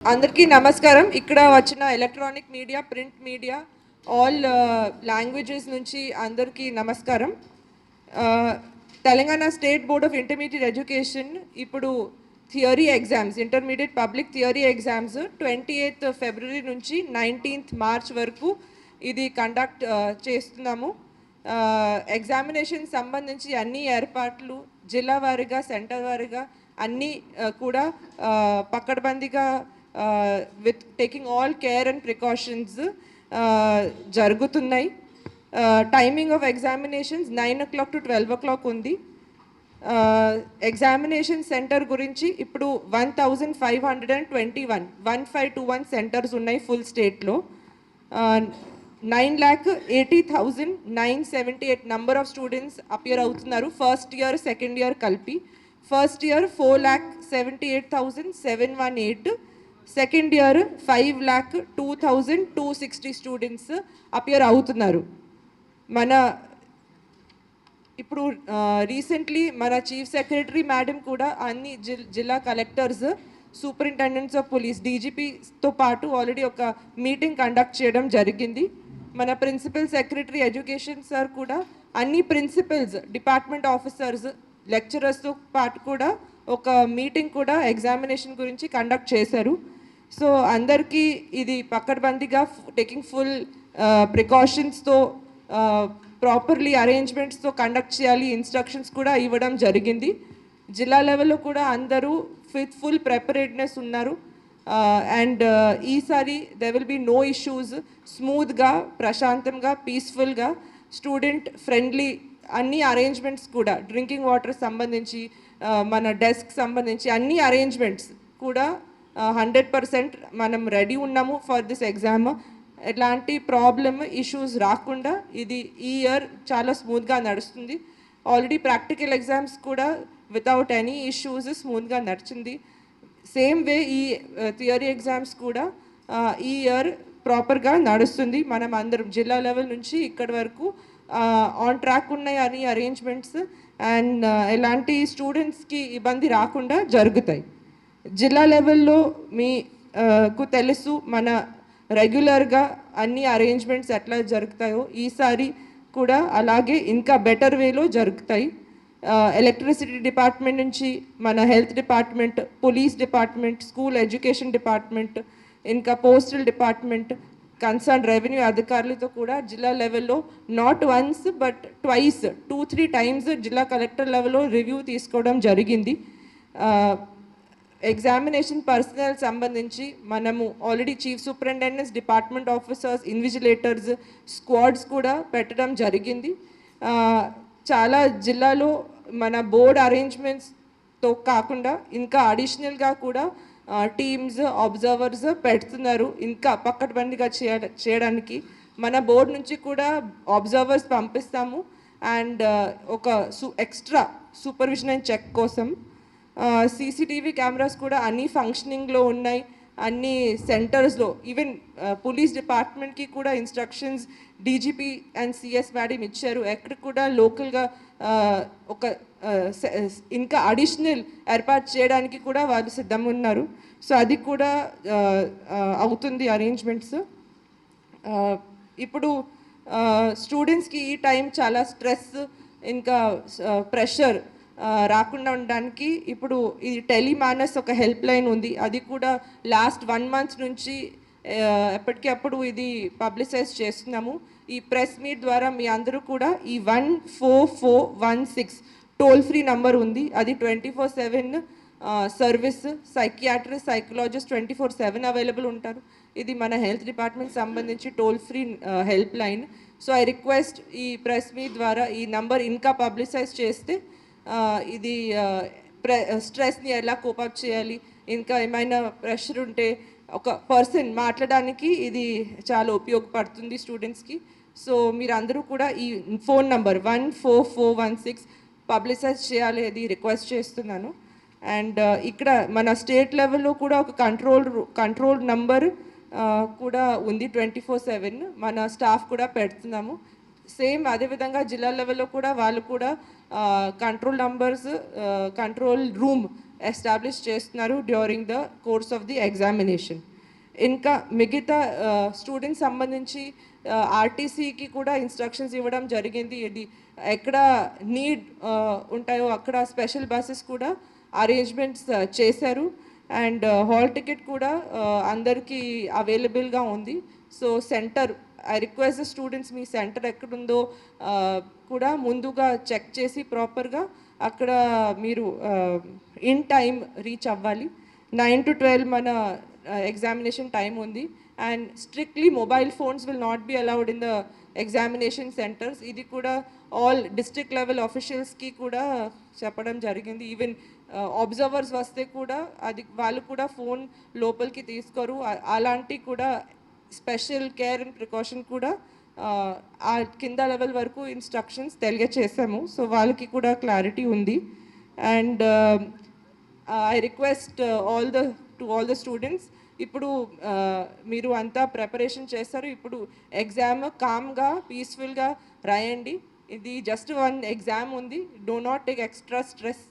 అందరికీ నమస్కారం. ఇక్కడ వచ్చిన electronic media, print media, all languages నుంచి అందరికీ నమస్కారం. Telangana state board of intermediate education ఇప్పుడు theory exams, intermediate public theory exams 28th ఫిబ్రవరి నుంచి 19th మార్చ్ వరకు ఇది కండక్ట్ చేస్తున్నాము. ఎగ్జామినేషన్ సంబంధించి అన్ని ఏర్పాట్లు జిల్లా వారీగా, సెంటర్ వారీగా అన్నీ కూడా పకడ్బందీగా with taking all care and precautions జరుగుతున్నాయి. Timing of examinations 9 o'clock to 12 o'clock ఉంది. ఎగ్జామినేషన్ సెంటర్ గురించి ఇప్పుడు 1521 సెంటర్స్ ఉన్నాయి ఫుల్ స్టేట్లో. 9,80,978 నెంబర్ ఆఫ్ స్టూడెంట్స్ అపియర్ అవుతున్నారు ఫస్ట్ ఇయర్, సెకండ్ ఇయర్ కలిపి. First year 4,78,718, second year 5,02,260 students appear అవుతున్నారు. మన ఇప్పుడు రీసెంట్లీ మన చీఫ్ సెక్రటరీ మేడం కూడా అన్ని జిల్లా కలెక్టర్స్, సూపరింటెండెంట్స్ ఆఫ్ పోలీస్, డీజీపీతో పాటు ఆల్రెడీ ఒక మీటింగ్ కండక్ట్ చేయడం జరిగింది. మన ప్రిన్సిపల్ సెక్రటరీ ఎడ్యుకేషన్ సార్ కూడా అన్ని ప్రిన్సిపల్స్, డిపార్ట్మెంట్ ఆఫీసర్స్, లెక్చరర్స్తో పాటు కూడా ఒక మీటింగ్ కూడా ఎగ్జామినేషన్ గురించి కండక్ట్ చేశారు. సో అందరికీ ఇది పకడ్బందీగా టేకింగ్ ఫుల్ ప్రికాషన్స్తో ప్రాపర్లీ అరేంజ్మెంట్స్తో కండక్ట్ చేయాలి, ఇన్స్ట్రక్షన్స్ కూడా ఇవ్వడం జరిగింది. జిల్లా లెవెల్లో కూడా అందరూ ఫుల్ ప్రిపరేడ్నెస్ ఉన్నారు. అండ్ ఈసారి they will be no issues. స్మూత్గా, ప్రశాంతంగా, పీస్ఫుల్గా, స్టూడెంట్ ఫ్రెండ్లీ అన్ని అరేంజ్మెంట్స్ కూడా, డ్రింకింగ్ వాటర్ సంబంధించి, మన డెస్క్ సంబంధించి అన్ని అరేంజ్మెంట్స్ కూడా 100% మనం రెడీ ఉన్నాము ఫర్ దిస్ ఎగ్జామ్. ఎలాంటి ప్రాబ్లమ్, ఇష్యూస్ రాకుండా ఇది ఈ ఇయర్ చాలా స్మూత్గా నడుస్తుంది. ఆల్రెడీ ప్రాక్టికల్ ఎగ్జామ్స్ కూడా వితౌట్ ఎనీ ఇష్యూస్ స్మూత్గా నడిచింది. సేమ్ వే ఈ థియరీ ఎగ్జామ్స్ కూడా ఈ ఇయర్ ప్రాపర్గా నడుస్తుంది. మనం అందరం జిల్లా లెవెల్ నుంచి ఇక్కడి వరకు ఆన్ ట్రాక్ ఉన్నాయి అన్ని అరేంజ్మెంట్స్. అండ్ ఎలాంటి స్టూడెంట్స్కి ఇబ్బంది రాకుండా జరుగుతాయి. జిల్లా లెవెల్లో మీకు తెలుసు మన రెగ్యులర్గా అన్ని అరేంజ్మెంట్స్ ఎట్లా జరుగుతాయో ఈసారి కూడా అలాగే ఇంకా బెటర్ వేలో జరుగుతాయి. ఎలక్ట్రిసిటీ డిపార్ట్మెంట్ నుంచి మన health department, police department, school education department, ఇంకా పోస్టల్ డిపార్ట్మెంట్, కన్సర్న్ రెవెన్యూ అధికారులతో కూడా జిల్లా లెవెల్లో not once but twice, 2-3 times జిల్లా కలెక్టర్ లెవెల్లో రివ్యూ తీసుకోవడం జరిగింది. ఎగ్జామినేషన్ పర్సనల్ సంబంధించి మనము already chief superintendents, department officers, invigilators, squads కూడా పెట్టడం జరిగింది. చాలా జిల్లాలో మన బోర్డ్ అరేంజ్మెంట్స్తో కాకుండా ఇంకా అడిషనల్గా కూడా టీమ్స్, అబ్జర్వర్స్ పెడుతున్నారు ఇంకా పకడ్బందీగా చేయడానికి. మన బోర్డు నుంచి కూడా అబ్జర్వర్స్ పంపిస్తాము అండ్ ఒక ఎక్స్ట్రా సూపర్విజన్ అండ్ చెక్ కోసం. సీసీటీవీ కెమెరాస్ కూడా అన్ని ఫంక్షనింగ్లో ఉన్నాయి అన్ని సెంటర్స్లో. ఈవెన్ పోలీస్ డిపార్ట్మెంట్కి కూడా instructions DGP and CS madam ఇచ్చారు. ఎక్కడ కూడా లోకల్గా ఒక ఇంకా అడిషనల్ ఏర్పాటు చేయడానికి కూడా వాళ్ళు సిద్ధంగా ఉన్నారు. సో అది కూడా అవుతుంది అరేంజ్మెంట్స్. ఇప్పుడు స్టూడెంట్స్కి ఈ టైం చాలా స్ట్రెస్ ఇంకా ప్రెషర్ రాకుండా ఉండడానికి ఇప్పుడు ఈ టెలిమానస్ ఒక హెల్ప్ లైన్ ఉంది. అది కూడా లాస్ట్ 1 month నుంచి ఎప్పటికప్పుడు ఇది పబ్లిసైజ్ చేస్తున్నాము. ఈ ప్రెస్ మీట్ ద్వారా మీ అందరూ కూడా ఈ 14416 టోల్ ఫ్రీ నంబర్ ఉంది. అది 24/7 సర్వీస్. సైకియాట్రిస్ట్, సైకలాజిస్ట్ 24/7 అవైలబుల్ ఉంటారు. ఇది మన హెల్త్ డిపార్ట్మెంట్ సంబంధించి toll free help line. So I request ఈ ప్రెస్ మీట్ ద్వారా ఈ నంబర్ ఇంకా పబ్లిసైజ్ చేస్తే ఇది స్ట్రెస్ని ఎలా కోపప్ చేయాలి, ఇంకా ఏమైనా ప్రెషర్ ఉంటే ఒక పర్సన్ మాట్లాడడానికి ఇది చాలా ఉపయోగపడుతుంది స్టూడెంట్స్కి. సో మీరు అందరూ కూడా ఈ ఫోన్ నంబర్ 14416 పబ్లిసైజ్ చేయాలి అది రిక్వెస్ట్ చేస్తున్నాను. అండ్ ఇక్కడ మన స్టేట్ లెవెల్లో కూడా ఒక కంట్రోల్ నంబర్ కూడా ఉంది 24/7. మన స్టాఫ్ కూడా పెడుతున్నాము. సేమ్ అదేవిధంగా జిల్లా లెవెల్లో కూడా వాళ్ళు కూడా control numbers, control room establish చేస్తున్నారు during the course of the examination. ఇంకా మిగతా స్టూడెంట్స్ సంబంధించి ఆర్టీసీకి కూడా ఇన్స్ట్రక్షన్స్ ఇవ్వడం జరిగింది. ఇది ఎక్కడ నీడ్ ఉంటాయో అక్కడ స్పెషల్ బస్సెస్ కూడా అరేంజ్మెంట్స్ చేశారు. అండ్ హాల్ టికెట్ కూడా అందరికీ అవైలబుల్గా ఉంది. So centre, I request the students, me centre ఎక్కడుందో కూడా ముందుగా చెక్ చేసి ప్రాపర్గా అక్కడ మీరు ఇన్ టైం రీచ్ అవ్వాలి. 9 to 12 మన ఎగ్జామినేషన్ టైం ఉంది. And strictly mobile phones will not be allowed in the examination centres. ఇది కూడా ఆల్ డిస్ట్రిక్ట్ లెవెల్ ఆఫీషియల్స్కి కూడా చెప్పడం జరిగింది. ఈవెన్ అబ్జర్వర్స్ వస్తే కూడా అది వాళ్ళు కూడా ఫోన్ లోపలికి తీసుకోరు. అలాంటి కూడా స్పెషల్ కేర్ అండ్ ప్రికాషన్ కూడా ఆ కింద లెవెల్ వరకు ఇన్స్ట్రక్షన్స్ తెలియచేసాము. సో వాళ్ళకి కూడా క్లారిటీ ఉంది. And I request all the students, ఇప్పుడు మీరు అంతా ప్రిపరేషన్ చేస్తారు. ఇప్పుడు ఎగ్జామ్ కామ్గా పీస్ఫుల్గా రాయండి. ఇది జస్ట్ 1 ఎగ్జామ్ ఉంది. Do not take extra stress.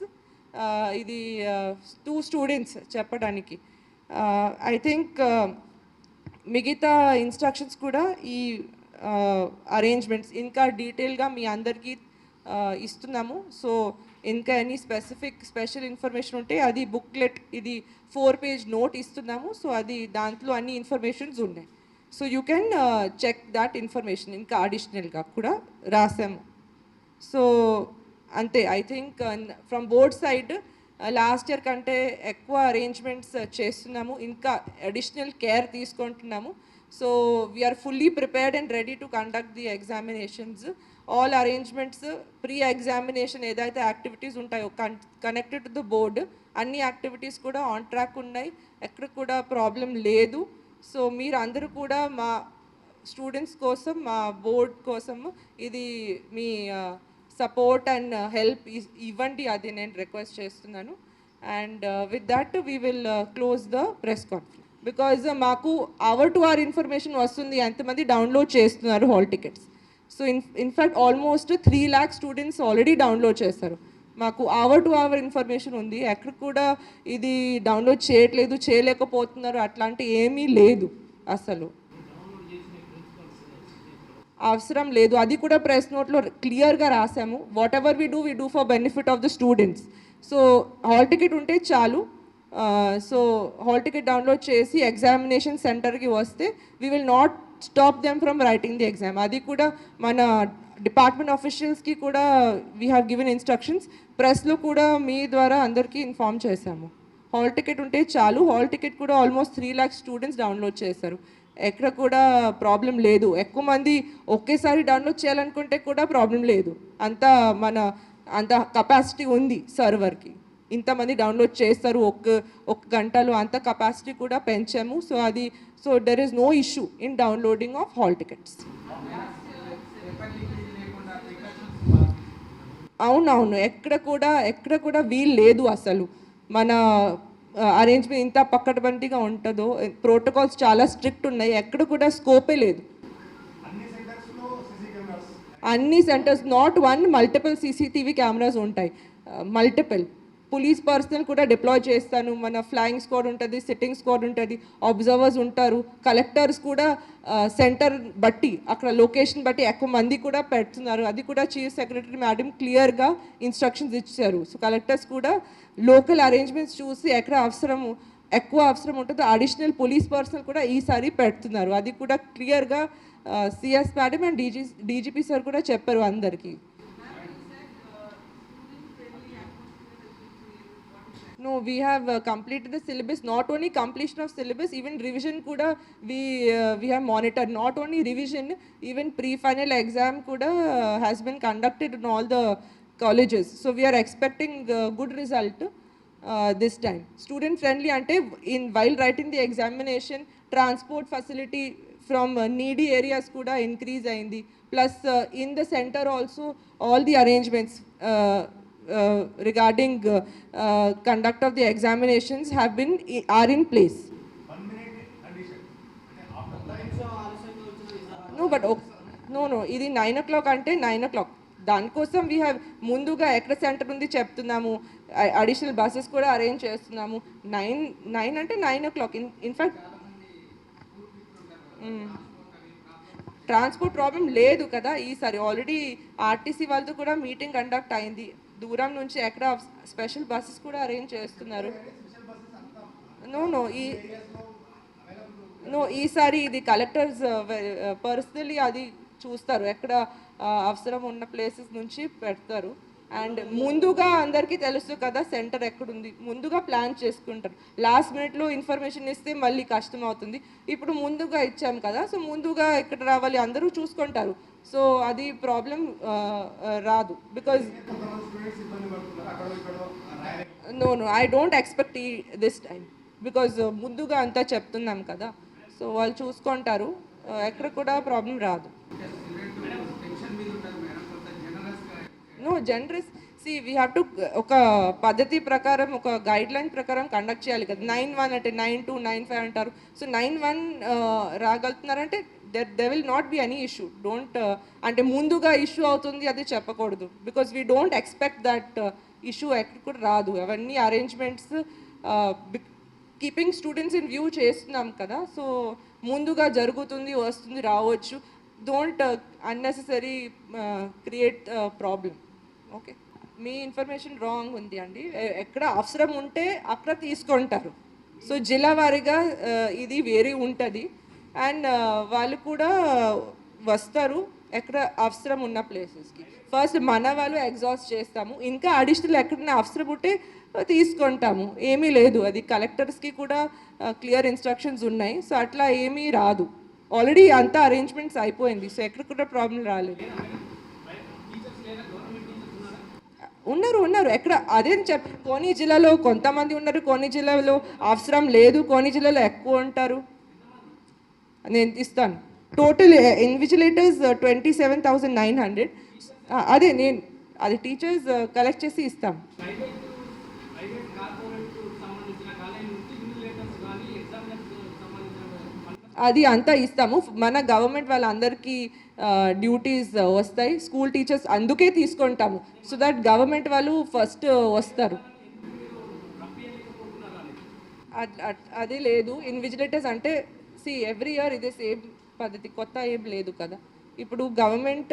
ఇది 2 స్టూడెంట్స్ చెప్పడానికి. ఐ థింక్ మిగతా ఇన్స్ట్రక్షన్స్ కూడా ఈ అరేంజ్మెంట్స్ ఇంకా డీటెయిల్గా మీ అందరికీ ఇస్తున్నాము. సో ఇంకా ఎనీ స్పెషల్ ఇన్ఫర్మేషన్ ఉంటే అది బుక్లెట్, ఇది 4-page నోట్ ఇస్తున్నాము. సో అది దాంట్లో అన్ని ఇన్ఫర్మేషన్స్ ఉన్నాయి. So you can check that information. ఇంకా అడిషనల్గా కూడా రాసాము. సో అంతే. I think from board side last year కంటే ఎక్కువ అరేంజ్మెంట్స్ చేస్తున్నాము, ఇంకా అడిషనల్ కేర్ తీసుకుంటున్నాము. So we're fully prepared and ready to conduct the examinations. All arrangements pre examination ఏదైతే యాక్టివిటీస్ ఉంటాయో కనెక్టెడ్ టు ద బోర్డ్, అన్ని యాక్టివిటీస్ కూడా ఆన్ ట్రాక్ ఉన్నాయి. ఎక్కడ కూడా ప్రాబ్లం లేదు. సో మీరు అందరూ కూడా మా స్టూడెంట్స్ కోసం, మా బోర్డ్ కోసం ఇది మీ సపోర్ట్ అండ్ హెల్ప్ ఇవ్వండి, అది నేను రిక్వెస్ట్ చేస్తున్నాను. And with that we will close the press conference. Because మాకు అవర్ టు అవర్ ఇన్ఫర్మేషన్ వస్తుంది ఎంతమంది డౌన్లోడ్ చేస్తున్నారు hall tickets. So in fact almost 3 lakh students already download చేస్తారు. మాకు అవర్ టు అవర్ ఇన్ఫర్మేషన్ ఉంది. ఎక్కడ కూడా ఇది డౌన్లోడ్ చేయలేకపోతున్నారు అట్లాంటి ఏమీ లేదు. అసలు అవసరం లేదు. అది కూడా ప్రెస్ నోట్లో క్లియర్గా రాసాము. Whatever we do for benefit of the students. So hall ticket ఉంటే చాలు. సో హాల్ టికెట్ డౌన్లోడ్ చేసి ఎగ్జామినేషన్ సెంటర్కి వస్తే we will not stop them from writing the exam. అది కూడా మన డిపార్ట్మెంట్ ఆఫీషియల్స్కి కూడా వీ హ్యావ్ గివెన్ ఇన్స్ట్రక్షన్స్. ప్రెస్లో కూడా మీ ద్వారా అందరికీ ఇన్ఫామ్ చేశాము. హాల్ టికెట్ ఉంటే చాలు. హాల్ టికెట్ కూడా ఆల్మోస్ట్ 3 lakh స్టూడెంట్స్ డౌన్లోడ్ చేశారు. ఎక్కడ కూడా ప్రాబ్లం లేదు. ఎక్కువ మంది ఒకేసారి డౌన్లోడ్ చేయాలనుకుంటే కూడా ప్రాబ్లం లేదు. అంత కెపాసిటీ ఉంది సర్వర్కి. ఇంతమంది డౌన్లోడ్ చేస్తారు ఒక గంటలో, అంత కెపాసిటీ కూడా పెంచాము. So there is no issue in downloading of hall tickets. అవునవును, ఎక్కడ కూడా వీలు లేదు. అసలు మన అరేంజ్మెంట్ ఇంత పక్కడబందిగా ఉంటుందో, ప్రోటోకాల్స్ చాలా స్ట్రిక్ట్ ఉన్నాయి. ఎక్కడ కూడా స్కోపే లేదు. అన్ని centres not 1, multiple CCTV cameras ఉంటాయి. మల్టిపుల్ పోలీస్ పర్సనల్ కూడా డిప్లాయ్ చేస్తాను. మన ఫ్లయింగ్ స్క్వాడ్ ఉంటుంది, సిట్టింగ్ స్క్వాడ్ ఉంటుంది, అబ్జర్వర్స్ ఉంటారు. కలెక్టర్స్ కూడా సెంటర్ బట్టి, అక్కడ లొకేషన్ బట్టి ఎక్కువ మంది కూడా పెడుతున్నారు. అది కూడా చీఫ్ సెక్రటరీ మేడం క్లియర్గా ఇన్స్ట్రక్షన్స్ ఇచ్చారు. సో కలెక్టర్స్ కూడా లోకల్ అరేంజ్మెంట్స్ చూసి ఎక్కడ ఎక్కువ అవసరం ఉంటుందో అడిషనల్ పోలీస్ పర్సనల్ కూడా ఈసారి పెడుతున్నారు. అది కూడా క్లియర్గా CS madam and DGP sir కూడా చెప్పారు అందరికీ. No, we have completed the syllabus. Not only completion of syllabus, even revision kuda we have monitored. Not only revision, even pre-final exam kuda has been conducted in all the colleges. So we are expecting good result this time. Student friendly ante while writing the examination, transport facility from needy areas kuda increase ayindi. Plus in the center also all the arrangements regarding conduct of the examinations are in place. 1 minute addition. No, but no, ఇది 9 o'clock ante 9 o'clock దానికోసం we have ముందుగా ఎక్కడ centre ఉంది చెప్తున్నాము, additional buses కూడా arrange చేస్తున్నాము. 9 అంటే 9 o'clock. In fact transport problem లేదు కదా ఈసారి. ఆల్రెడీ ఆర్టీసీ వాళ్ళతో కూడా మీటింగ్ కండక్ట్ అయింది. దూరం నుంచి ఎక్కడ స్పెషల్ బస్సెస్ కూడా అరేంజ్ చేస్తున్నారు. నో ఈసారి ఇది కలెక్టర్స్ పర్సనలీ అది చూస్తారు, ఎక్కడ అవసరం ఉన్న ప్లేసెస్ నుంచి పెడతారు. అండ్ ముందుగా అందరికీ తెలుసు కదా సెంటర్ ఎక్కడుంది, ముందుగా ప్లాన్ చేసుకుంటారు. లాస్ట్ మినిట్లో ఇన్ఫర్మేషన్ ఇస్తే మళ్ళీ కష్టం అవుతుంది. ఇప్పుడు ముందుగా ఇచ్చాం కదా, సో ముందుగా ఎక్కడ రావాలి అందరూ చూసుకుంటారు. సో అది ప్రాబ్లం రాదు. Because no I don't expect this time, because ముందుగా అంతా చెప్తున్నాం కదా, సో వాళ్ళు చూసుకుంటారు, ఎక్కడ కూడా ప్రాబ్లం రాదు. No generous see we have to ఒక పద్ధతి ప్రకారం, ఒక గైడ్ లైన్ ప్రకారం కండక్ట్ చేయాలి కదా. 9-1 అంటే 9-2, 9-5 అంటారు. So 9-1 రాగలుగుతున్నారంటే there will not be any issue. Don't అంటే ముందుగా ఇష్యూ అవుతుంది అది చెప్పకూడదు, because we don't expect that issue ఎక్కడ కూడా రాదు. అవన్నీ arrangements keeping students in view చేస్తున్నాం కదా, సో ముందుగా జరుగుతుంది, వస్తుంది, రావచ్చు. Don't unnecessary create problem. Okay, me information wrong ఉంది అండి. ఎక్కడ అవసరం ఉంటే అక్కడ తీసుకుంటారు. సో జిల్లా వారీగా ఇది వేరే ఉంటుంది. అండ్ వాళ్ళు కూడా వస్తారు ఎక్కడ అవసరం ఉన్న ప్లేసెస్కి. ఫస్ట్ మన వాళ్ళు ఎగ్జాస్ట్ చేస్తాము, ఇంకా అడిషనల్ ఎక్కడైనా అవసరం ఉంటే తీసుకుంటాము. ఏమీ లేదు, అది కలెక్టర్స్కి కూడా క్లియర్ ఇన్స్ట్రక్షన్స్ ఉన్నాయి. సో అట్లా ఏమీ రాదు, ఆల్రెడీ అంతా అరేంజ్మెంట్స్ అయిపోయింది. సో ఎక్కడ కూడా ప్రాబ్లం రాలేదు. ఉన్నారు ఎక్కడ అదే కొన్ని జిల్లాలో కొంతమంది ఉన్నారు, కొన్ని జిల్లాలో అవసరం లేదు, కొన్ని జిల్లాలో ఎక్కువ ఉంటారు. నేను ఇస్తాను టోటల్ ఇన్విజిలేటర్స్ 27,900. అది టీచర్స్ కలెక్ట్ చేసి ఇస్తాం. అది అంతా ఇస్తాము. మన గవర్నమెంట్ వాళ్ళందరికీ డ్యూటీస్ వస్తాయి, స్కూల్ టీచర్స్ అందుకే తీసుకుంటాము, సో దట్ గవర్నమెంట్ వాళ్ళు ఫస్ట్ వస్తారు. అది లేదు, ఇన్విజిలేటర్స్ అంటే ఎవ్రీ ఇయర్ ఇదే సేమ్ పద్ధతి, కొత్త ఏం లేదు కదా. ఇప్పుడు గవర్నమెంట్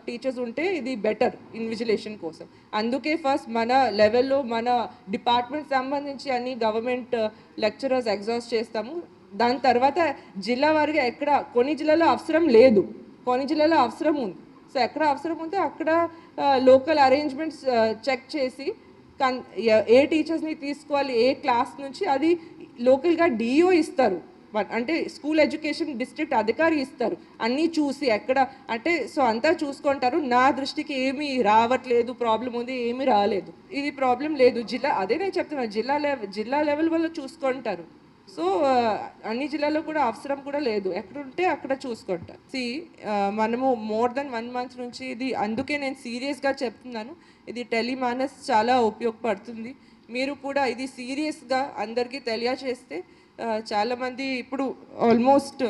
టీచర్స్ ఉంటే ఇది బెటర్ ఇన్విజిలేషన్ కోసం. అందుకే ఫస్ట్ మన లెవెల్లో మన డిపార్ట్మెంట్ సంబంధించి అన్ని గవర్నమెంట్ లెక్చరర్స్ ఎగ్జాస్ట్ చేస్తాము. దాని తర్వాత జిల్లా వారిగా ఎక్కడ కొన్ని జిల్లాలో అవసరం లేదు, కొన్ని జిల్లాలో అవసరం ఉంది. సో ఎక్కడ అవసరం ఉంటే అక్కడ లోకల్ అరేంజ్మెంట్స్ చెక్ చేసి ఏ టీచర్స్ని తీసుకోవాలి, ఏ క్లాస్ నుంచి, అది లోకల్గా డిఓ ఇస్తారు, అంటే స్కూల్ ఎడ్యుకేషన్ డిస్ట్రిక్ట్ అధికారి ఇస్తారు. అన్నీ చూసి ఎక్కడ అంటే సో అంతా చూసుకుంటారు. నా దృష్టికి ఏమీ రావట్లేదు, ప్రాబ్లం ఉంది, ఏమీ రాలేదు, ఇది ప్రాబ్లం లేదు. అదే నేను చెప్తున్నాను, జిల్లా లెవెల్ వల్ల చూసుకుంటారు. సో అన్ని జిల్లాలో కూడా అవసరం కూడా లేదు, ఎక్కడ ఉంటే అక్కడ చూసుకుంటారు. మనము మోర్ దెన్ 1 month నుంచి ఇది, అందుకే నేను సీరియస్గా చెప్తున్నాను, ఇది టెలిమానస్ చాలా ఉపయోగపడుతుంది. మీరు కూడా ఇది సీరియస్గా అందరికీ తెలియచేస్తే చాలామంది ఇప్పుడు ఆల్మోస్ట్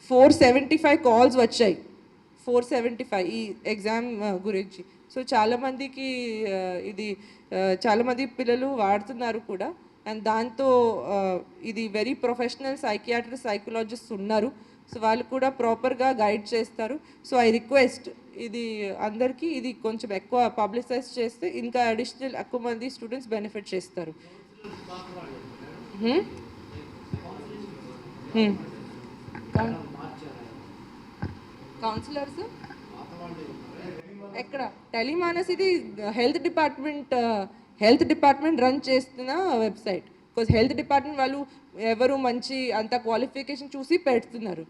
475 కాల్స్ వచ్చాయి, 475 ఈ ఎగ్జామ్ గురించి. సో చాలామందికి ఇది చాలామంది పిల్లలు వాడుతున్నారు కూడా. అండ్ దాంతో ఇది వెరీ ప్రొఫెషనల్ సైకియాట్రిస్ట్, సైకలాజిస్ట్ ఉన్నారు, సో వాళ్ళు కూడా ప్రాపర్గా గైడ్ చేస్తారు. సో ఐ రిక్వెస్ట్ ఇది అందరికీ ఇది కొంచెం ఎక్కువ పబ్లిసైజ్ చేస్తే ఇంకా అడిషనల్ ఎక్కువ మంది స్టూడెంట్స్ బెనిఫిట్ చేస్తారు. కౌన్సిలర్స్ ఎక్కడ టెలిమానస్ ఇది హెల్త్ డిపార్ట్మెంట్ రన్ చేస్తున్న వెబ్సైట్. బికాజ్ హెల్త్ డిపార్ట్మెంట్ వాళ్ళు ఎవరు మంచి అంత క్వాలిఫికేషన్ చూసి పెడుతున్నారు.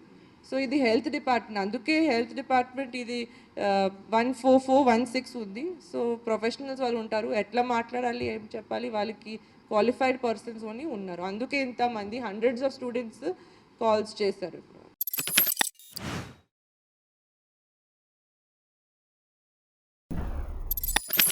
సో ఇది హెల్త్ డిపార్ట్మెంట్, అందుకే హెల్త్ డిపార్ట్మెంట్ ఇది 14416 ఉంది. సో ప్రొఫెషనల్స్ వాళ్ళు ఉంటారు, ఎట్లా మాట్లాడాలి, ఏం చెప్పాలి, వాళ్ళకి క్వాలిఫైడ్ పర్సన్స్ అని ఉన్నారు. అందుకే ఇంతమంది హండ్రెడ్స్ ఆఫ్ స్టూడెంట్స్ కాల్స్ చేశారు.